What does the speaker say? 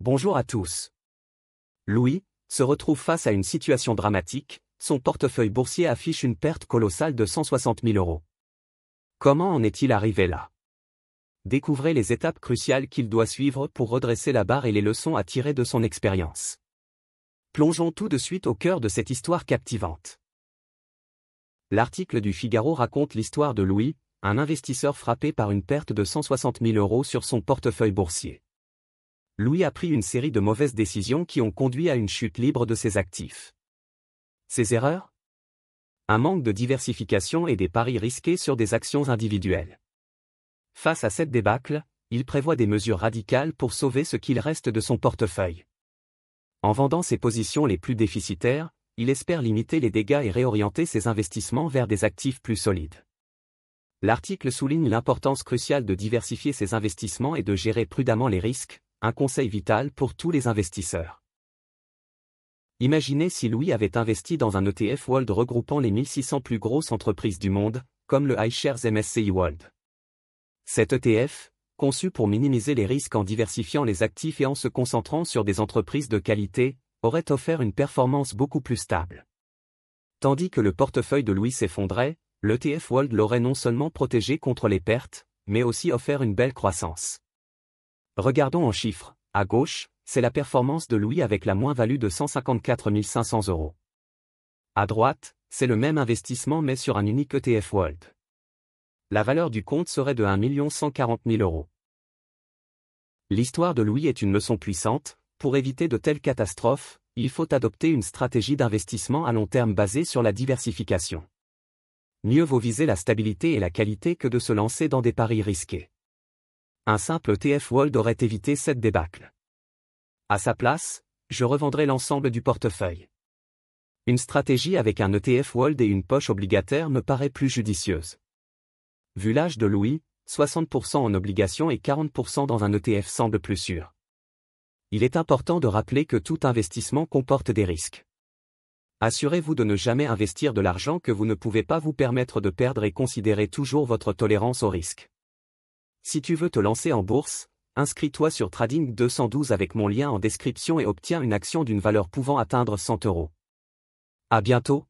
Bonjour à tous. Louis se retrouve face à une situation dramatique, son portefeuille boursier affiche une perte colossale de 160 000 euros. Comment en est-il arrivé là? Découvrez les étapes cruciales qu'il doit suivre pour redresser la barre et les leçons à tirer de son expérience. Plongeons tout de suite au cœur de cette histoire captivante. L'article du Figaro raconte l'histoire de Louis, un investisseur frappé par une perte de 160 000 euros sur son portefeuille boursier. Louis a pris une série de mauvaises décisions qui ont conduit à une chute libre de ses actifs. Ses erreurs? Un manque de diversification et des paris risqués sur des actions individuelles. Face à cette débâcle, il prévoit des mesures radicales pour sauver ce qu'il reste de son portefeuille. En vendant ses positions les plus déficitaires, il espère limiter les dégâts et réorienter ses investissements vers des actifs plus solides. L'article souligne l'importance cruciale de diversifier ses investissements et de gérer prudemment les risques, un conseil vital pour tous les investisseurs. Imaginez si Louis avait investi dans un ETF World regroupant les 1600 plus grosses entreprises du monde, comme le iShares MSCI World. Cet ETF, conçu pour minimiser les risques en diversifiant les actifs et en se concentrant sur des entreprises de qualité, aurait offert une performance beaucoup plus stable. Tandis que le portefeuille de Louis s'effondrait, l'ETF World l'aurait non seulement protégé contre les pertes, mais aussi offert une belle croissance. Regardons en chiffres. À gauche, c'est la performance de Louis avec la moins-value de 154 500 euros. À droite, c'est le même investissement mais sur un unique ETF World. La valeur du compte serait de 1 140 000 euros. L'histoire de Louis est une leçon puissante. Pour éviter de telles catastrophes, il faut adopter une stratégie d'investissement à long terme basée sur la diversification. Mieux vaut viser la stabilité et la qualité que de se lancer dans des paris risqués. Un simple ETF World aurait évité cette débâcle. À sa place, je revendrai l'ensemble du portefeuille. Une stratégie avec un ETF World et une poche obligataire me paraît plus judicieuse. Vu l'âge de Louis, 60% en obligations et 40% dans un ETF semble plus sûr. Il est important de rappeler que tout investissement comporte des risques. Assurez-vous de ne jamais investir de l'argent que vous ne pouvez pas vous permettre de perdre et considérez toujours votre tolérance au risque. Si tu veux te lancer en bourse, inscris-toi sur Trading 212 avec mon lien en description et obtiens une action d'une valeur pouvant atteindre 100 euros. À bientôt.